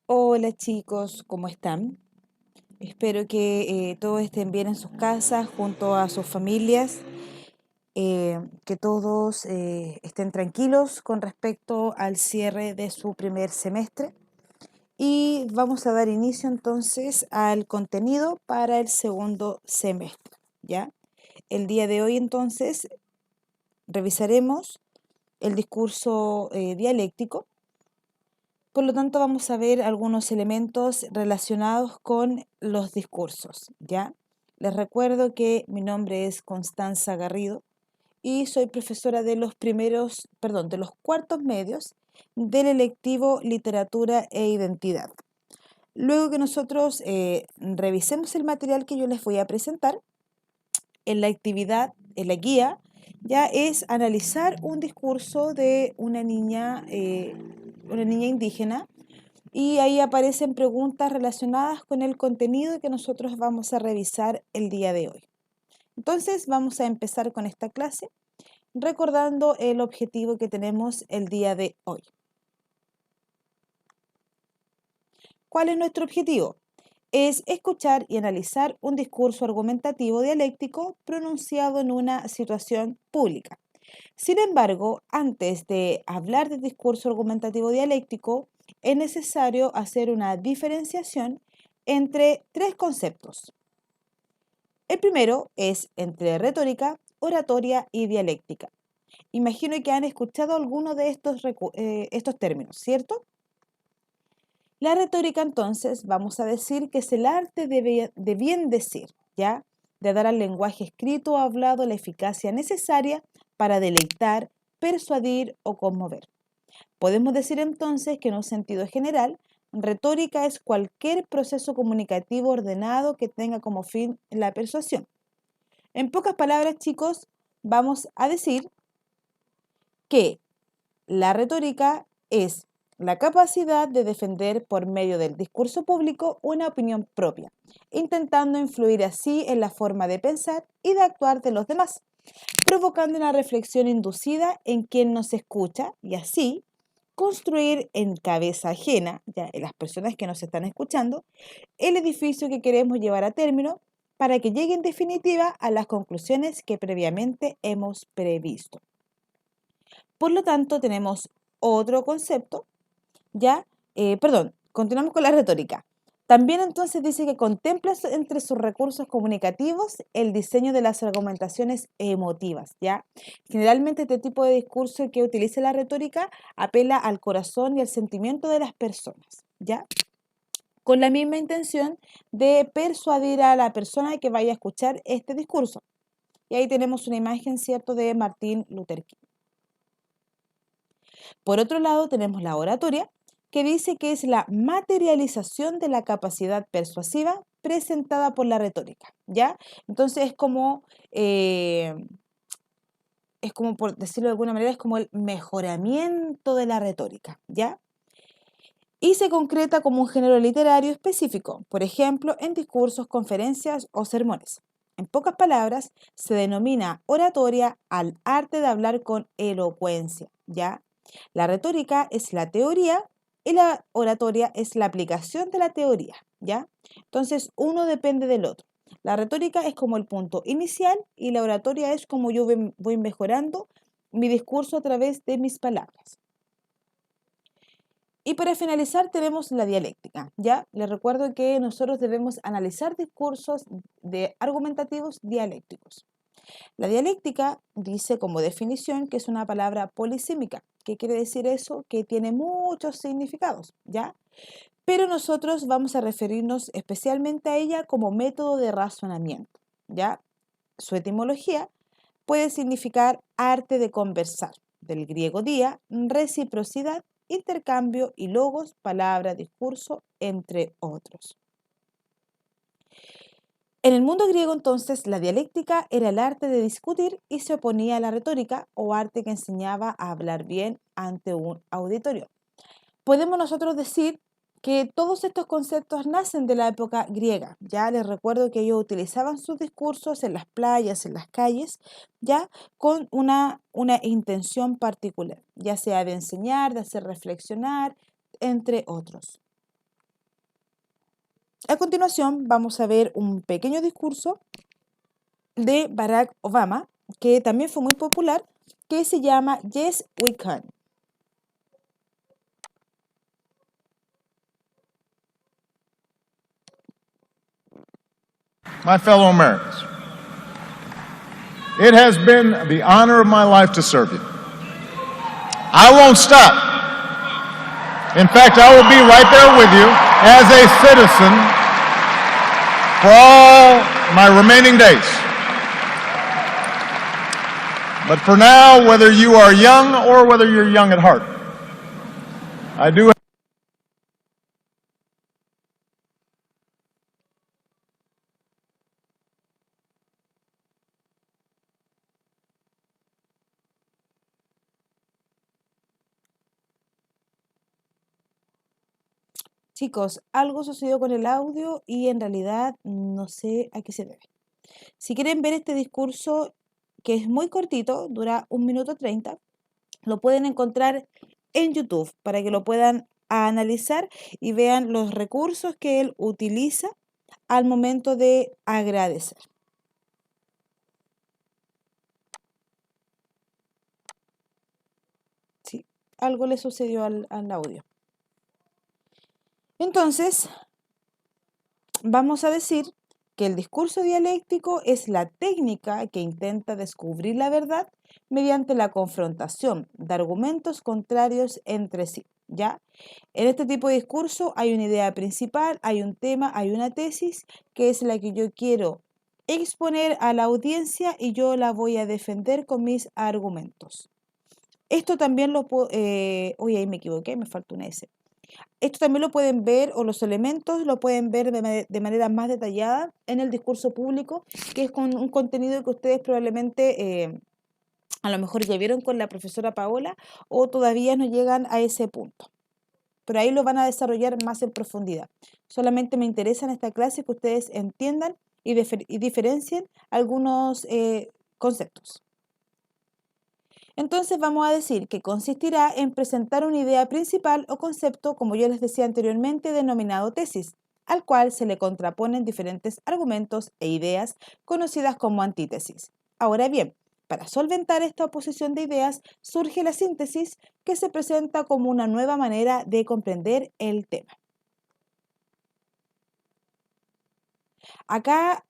Hola chicos, ¿cómo están? Espero que todos estén bien en sus casas, junto a sus familias, que todos estén tranquilos con respecto al cierre de su primer semestre. Y vamos a dar inicio entonces al contenido para el segundo semestre, ¿ya? El día de hoy entonces revisaremos el discurso dialéctico. Por lo tanto, vamos a ver algunos elementos relacionados con los discursos, ¿ya? Les recuerdo que mi nombre es Constanza Garrido y soy profesora de de los cuartos medios del electivo Literatura e Identidad. Luego que nosotros revisemos el material que yo les voy a presentar, en la actividad, en la guía, ya es analizar un discurso de una niña indígena, y ahí aparecen preguntas relacionadas con el contenido que nosotros vamos a revisar el día de hoy. Entonces vamos a empezar con esta clase recordando el objetivo que tenemos el día de hoy. ¿Cuál es nuestro objetivo? Es escuchar y analizar un discurso argumentativo dialéctico pronunciado en una situación pública. Sin embargo, antes de hablar de discurso argumentativo dialéctico, es necesario hacer una diferenciación entre tres conceptos. El primero es entre retórica, oratoria y dialéctica. Imagino que han escuchado alguno de estos términos, ¿cierto? La retórica, entonces, vamos a decir que es el arte de bien decir, ¿ya? De dar al lenguaje escrito o hablado la eficacia necesaria para deleitar, persuadir o conmover. Podemos decir entonces que en un sentido general, retórica es cualquier proceso comunicativo ordenado que tenga como fin la persuasión. En pocas palabras, chicos, vamos a decir que la retórica es la capacidad de defender por medio del discurso público una opinión propia, intentando influir así en la forma de pensar y de actuar de los demás, provocando una reflexión inducida en quien nos escucha y así construir en cabeza ajena, ya en las personas que nos están escuchando, el edificio que queremos llevar a término para que llegue en definitiva a las conclusiones que previamente hemos previsto. Por lo tanto, tenemos otro concepto, ¿ya? Continuamos con la retórica. También entonces dice que contempla entre sus recursos comunicativos el diseño de las argumentaciones emotivas, ¿ya? Generalmente este tipo de discurso que utiliza la retórica apela al corazón y al sentimiento de las personas, ¿ya? Con la misma intención de persuadir a la persona que vaya a escuchar este discurso. Y ahí tenemos una imagen, ¿cierto?, de Martin Luther King. Por otro lado, tenemos la oratoria, que dice que es la materialización de la capacidad persuasiva presentada por la retórica, ¿ya? Entonces es como, por decirlo de alguna manera, es como el mejoramiento de la retórica, ¿ya? Y se concreta como un género literario específico, por ejemplo, en discursos, conferencias o sermones. En pocas palabras, se denomina oratoria al arte de hablar con elocuencia, ¿ya? La retórica es la teoría y la oratoria es la aplicación de la teoría, ¿ya? Entonces, uno depende del otro. La retórica es como el punto inicial y la oratoria es como yo voy mejorando mi discurso a través de mis palabras. Y para finalizar tenemos la dialéctica, ¿ya? Les recuerdo que nosotros debemos analizar discursos argumentativos dialécticos. La dialéctica dice como definición que es una palabra polisémica. ¿Qué quiere decir eso? Que tiene muchos significados, ¿ya? Pero nosotros vamos a referirnos especialmente a ella como método de razonamiento, ¿ya? Su etimología puede significar arte de conversar, del griego dia, reciprocidad, intercambio y logos, palabra, discurso, entre otros. En el mundo griego entonces la dialéctica era el arte de discutir y se oponía a la retórica o arte que enseñaba a hablar bien ante un auditorio. Podemos nosotros decir que todos estos conceptos nacen de la época griega. Ya les recuerdo que ellos utilizaban sus discursos en las playas, en las calles, ya con una intención particular, ya sea de enseñar, de hacer reflexionar, entre otros. A continuación vamos a ver un pequeño discurso de Barack Obama, que también fue muy popular, que se llama Yes, We Can. My fellow Americans, it has been the honor of my life to serve you. I won't stop. In fact, I will be right there with you as a citizen for all my remaining days. But for now, whether you are young or whether you're young at heart, I do. Chicos, algo sucedió con el audio y en realidad no sé a qué se debe. Si quieren ver este discurso, que es muy cortito, dura 1 minuto 30, lo pueden encontrar en YouTube para que lo puedan analizar y vean los recursos que él utiliza al momento de agradecer. Sí, algo le sucedió al audio. Entonces, vamos a decir que el discurso dialéctico es la técnica que intenta descubrir la verdad mediante la confrontación de argumentos contrarios entre sí, ¿ya? En este tipo de discurso hay una idea principal, hay un tema, hay una tesis, que es la que yo quiero exponer a la audiencia y yo la voy a defender con mis argumentos. Esto también lo puedo... uy, ahí me equivoqué, me falta una S. Esto también lo pueden ver, o los elementos lo pueden ver de manera más detallada en el discurso público, que es con un contenido que ustedes probablemente a lo mejor ya vieron con la profesora Paola o todavía no llegan a ese punto. Pero ahí lo van a desarrollar más en profundidad. Solamente me interesa en esta clase que ustedes entiendan y diferencien algunos conceptos. Entonces vamos a decir que consistirá en presentar una idea principal o concepto, como yo les decía anteriormente, denominado tesis, al cual se le contraponen diferentes argumentos e ideas conocidas como antítesis. Ahora bien, para solventar esta oposición de ideas surge la síntesis, que se presenta como una nueva manera de comprender el tema. Acá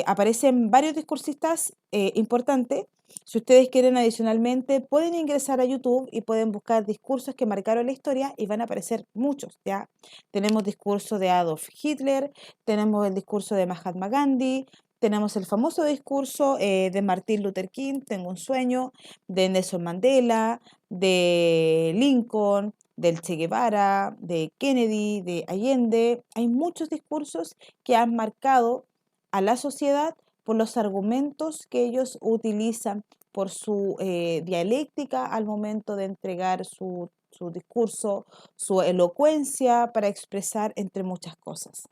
aparecen varios discursistas importantes. Si ustedes quieren adicionalmente, pueden ingresar a YouTube y pueden buscar discursos que marcaron la historia y van a aparecer muchos, ¿ya? Tenemos discurso de Adolf Hitler, tenemos el discurso de Mahatma Gandhi, tenemos el famoso discurso de Martin Luther King, Tengo un sueño, de Nelson Mandela, de Lincoln, del Che Guevara, de Kennedy, de Allende. Hay muchos discursos que han marcado a la sociedad por los argumentos que ellos utilizan, por su dialéctica al momento de entregar su discurso, su elocuencia para expresar entre muchas cosas.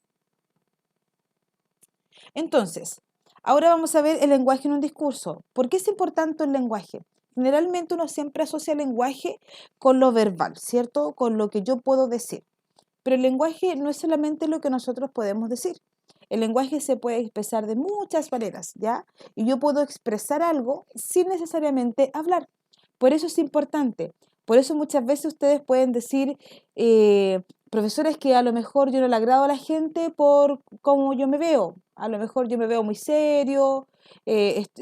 Entonces, ahora vamos a ver el lenguaje en un discurso. ¿Por qué es importante el lenguaje? Generalmente uno siempre asocia el lenguaje con lo verbal, ¿cierto? Con lo que yo puedo decir. Pero el lenguaje no es solamente lo que nosotros podemos decir. El lenguaje se puede expresar de muchas maneras, ¿ya? Y yo puedo expresar algo sin necesariamente hablar. Por eso es importante. Por eso muchas veces ustedes pueden decir, profesores, que a lo mejor yo no le agrado a la gente por cómo yo me veo. A lo mejor yo me veo muy serio,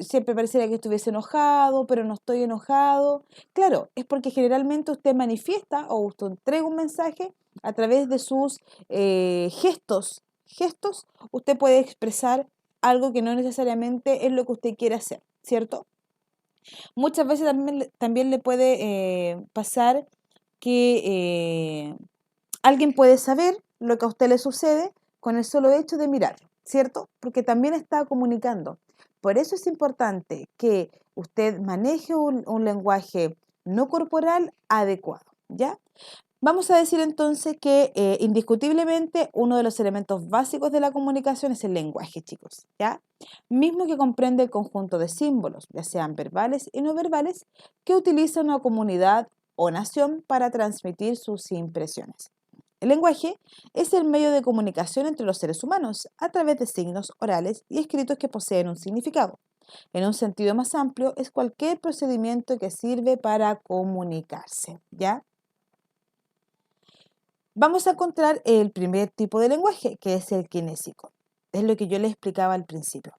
siempre pareciera que estuviese enojado, pero no estoy enojado. Claro, es porque generalmente usted manifiesta o usted entrega un mensaje a través de sus gestos. Gestos, usted puede expresar algo que no necesariamente es lo que usted quiere hacer, ¿cierto? Muchas veces también le puede pasar que alguien puede saber lo que a usted le sucede con el solo hecho de mirar, ¿cierto? Porque también está comunicando. Por eso es importante que usted maneje un lenguaje no corporal adecuado, ¿ya? Vamos a decir entonces que indiscutiblemente uno de los elementos básicos de la comunicación es el lenguaje, chicos, ¿ya? Mismo que comprende el conjunto de símbolos, ya sean verbales y no verbales, que utiliza una comunidad o nación para transmitir sus impresiones. El lenguaje es el medio de comunicación entre los seres humanos a través de signos orales y escritos que poseen un significado. En un sentido más amplio, es cualquier procedimiento que sirve para comunicarse, ¿ya? Vamos a encontrar el primer tipo de lenguaje, que es el kinésico. Es lo que yo les explicaba al principio.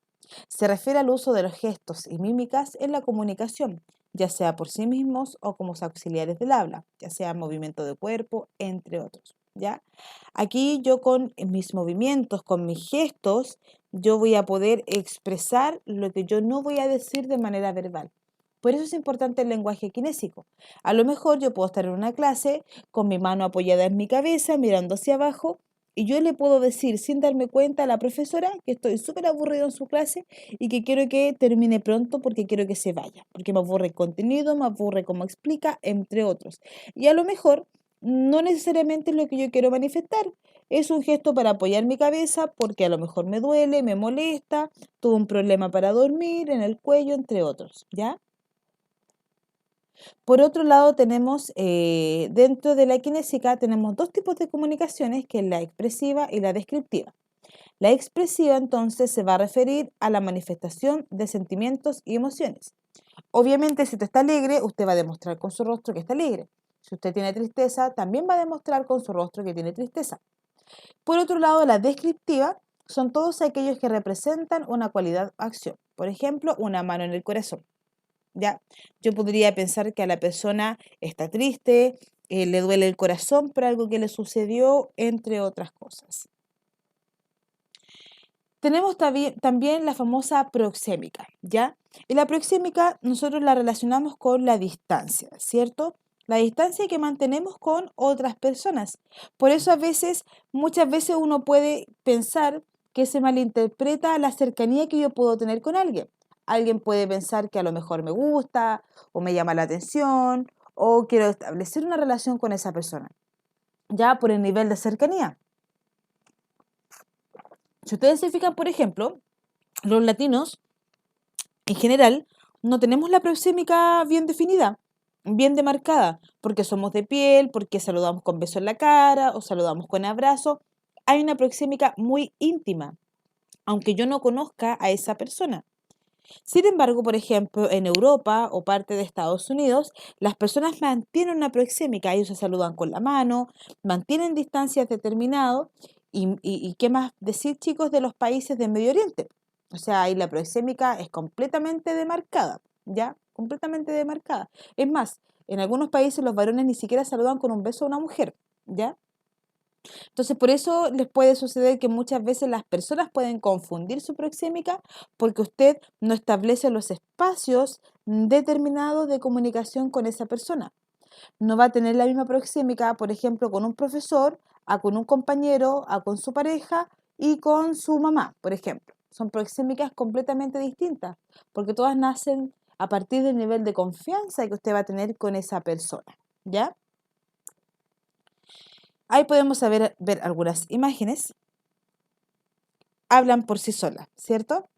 Se refiere al uso de los gestos y mímicas en la comunicación, ya sea por sí mismos o como auxiliares del habla, ya sea movimiento de cuerpo, entre otros, ¿ya? Aquí yo con mis movimientos, con mis gestos, yo voy a poder expresar lo que yo no voy a decir de manera verbal. Por eso es importante el lenguaje kinésico. A lo mejor yo puedo estar en una clase con mi mano apoyada en mi cabeza, mirando hacia abajo, y yo le puedo decir sin darme cuenta a la profesora que estoy súper aburrido en su clase y que quiero que termine pronto porque quiero que se vaya, porque me aburre el contenido, me aburre cómo explica, entre otros. Y a lo mejor no necesariamente es lo que yo quiero manifestar. Es un gesto para apoyar mi cabeza porque a lo mejor me duele, me molesta, tuve un problema para dormir en el cuello, entre otros, ¿ya? Por otro lado, tenemos dentro de la kinésica, tenemos dos tipos de comunicaciones, que es la expresiva y la descriptiva. La expresiva entonces se va a referir a la manifestación de sentimientos y emociones. Obviamente, si usted está alegre, usted va a demostrar con su rostro que está alegre. Si usted tiene tristeza, también va a demostrar con su rostro que tiene tristeza. Por otro lado, la descriptiva son todos aquellos que representan una cualidad o acción. Por ejemplo, una mano en el corazón. ¿Ya? Yo podría pensar que a la persona está triste, le duele el corazón por algo que le sucedió, entre otras cosas. Tenemos también la famosa proxémica, ¿ya? Y la proxémica nosotros la relacionamos con la distancia, ¿cierto? La distancia que mantenemos con otras personas. Por eso muchas veces uno puede pensar que se malinterpreta la cercanía que yo puedo tener con alguien. Alguien puede pensar que a lo mejor me gusta o me llama la atención o quiero establecer una relación con esa persona, ya por el nivel de cercanía. Si ustedes se fijan, por ejemplo, los latinos en general no tenemos la proxémica bien definida, bien demarcada, porque somos de piel, porque saludamos con beso en la cara o saludamos con abrazo. Hay una proxémica muy íntima, aunque yo no conozca a esa persona. Sin embargo, por ejemplo, en Europa o parte de Estados Unidos, las personas mantienen una proxémica, ellos se saludan con la mano, mantienen distancias determinadas y qué más decir, chicos, de los países del Medio Oriente. O sea, ahí la proxémica es completamente demarcada, ¿ya? Completamente demarcada. Es más, en algunos países los varones ni siquiera saludan con un beso a una mujer, ¿ya? Entonces, por eso les puede suceder que muchas veces las personas pueden confundir su proxémica porque usted no establece los espacios determinados de comunicación con esa persona. No va a tener la misma proxémica, por ejemplo, con un profesor, a con un compañero, a con su pareja y con su mamá, por ejemplo. Son proxémicas completamente distintas porque todas nacen a partir del nivel de confianza que usted va a tener con esa persona, ¿ya? Ahí podemos ver algunas imágenes. Hablan por sí solas, ¿cierto?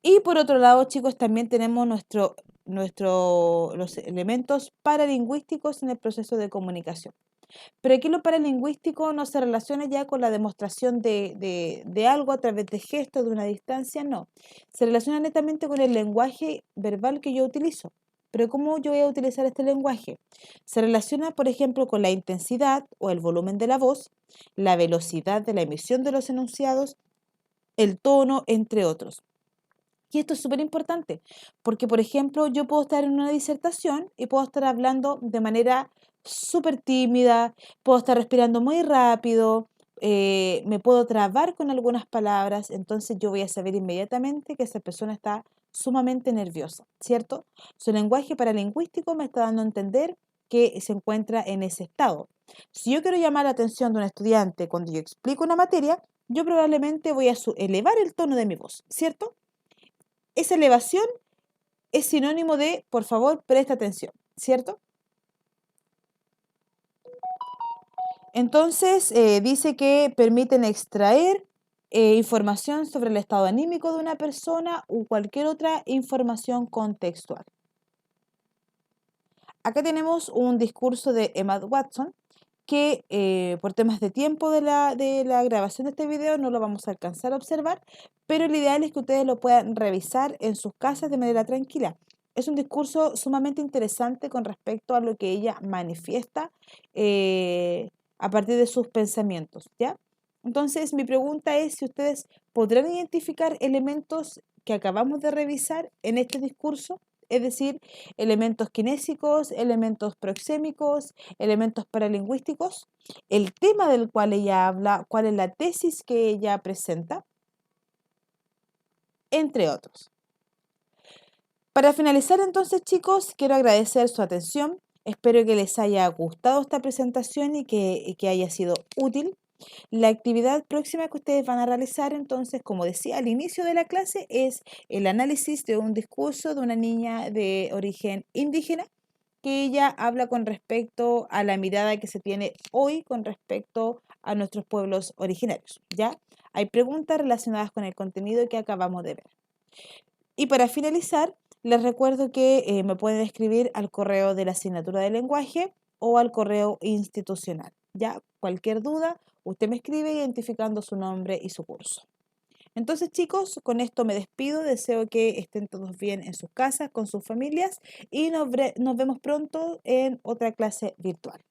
Y por otro lado, chicos, también tenemos los elementos paralingüísticos en el proceso de comunicación. Pero aquí lo paralingüístico no se relaciona ya con la demostración de algo a través de gestos, de una distancia, no. Se relaciona netamente con el lenguaje verbal que yo utilizo. Pero ¿cómo yo voy a utilizar este lenguaje? Se relaciona, por ejemplo, con la intensidad o el volumen de la voz, la velocidad de la emisión de los enunciados, el tono, entre otros. Y esto es súper importante, porque, por ejemplo, yo puedo estar en una disertación y puedo estar hablando de manera súper tímida, puedo estar respirando muy rápido, me puedo trabar con algunas palabras, entonces yo voy a saber inmediatamente que esa persona está sumamente nerviosa, ¿cierto? Su lenguaje paralingüístico me está dando a entender que se encuentra en ese estado. Si yo quiero llamar la atención de un estudiante cuando yo explico una materia, yo probablemente voy a elevar el tono de mi voz, ¿cierto? Esa elevación es sinónimo de, por favor, presta atención, ¿cierto? Entonces, dice que permiten extraer información sobre el estado anímico de una persona u cualquier otra información contextual. Acá tenemos un discurso de Emma Watson que por temas de tiempo de la grabación de este video no lo vamos a alcanzar a observar, pero lo ideal es que ustedes lo puedan revisar en sus casas de manera tranquila. Es un discurso sumamente interesante con respecto a lo que ella manifiesta a partir de sus pensamientos, ¿ya? Entonces, mi pregunta es si ustedes podrán identificar elementos que acabamos de revisar en este discurso, es decir, elementos kinésicos, elementos proxémicos, elementos paralingüísticos, el tema del cual ella habla, cuál es la tesis que ella presenta, entre otros. Para finalizar entonces, chicos, quiero agradecer su atención. Espero que les haya gustado esta presentación y que haya sido útil. La actividad próxima que ustedes van a realizar, entonces, como decía al inicio de la clase, es el análisis de un discurso de una niña de origen indígena que ella habla con respecto a la mirada que se tiene hoy con respecto a nuestros pueblos originarios, ¿ya? Hay preguntas relacionadas con el contenido que acabamos de ver. Y para finalizar, les recuerdo que me pueden escribir al correo de la asignatura de lenguaje o al correo institucional. Ya, cualquier duda, usted me escribe identificando su nombre y su curso. Entonces, chicos, con esto me despido. Deseo que estén todos bien en sus casas, con sus familias y nos vemos pronto en otra clase virtual.